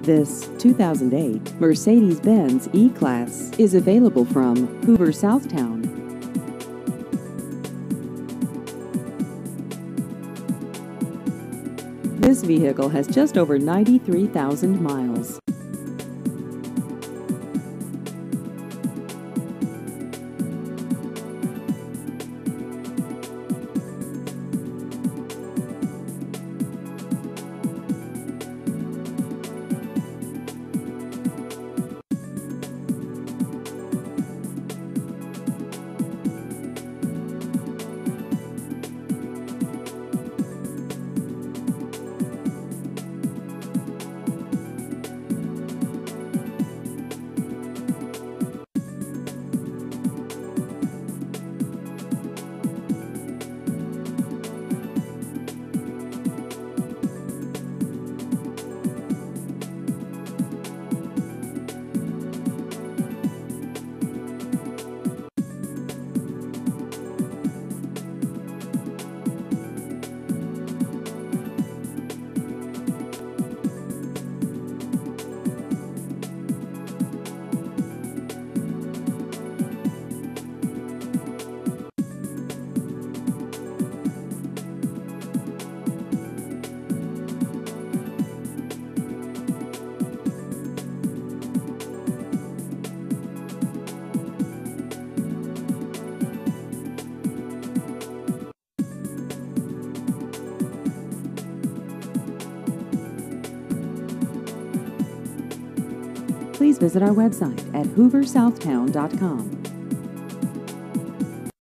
This 2008 Mercedes-Benz E-Class is available from Hoover, Southtown. This vehicle has just over 93,000 miles. Please visit our website at hooversouthtown.com.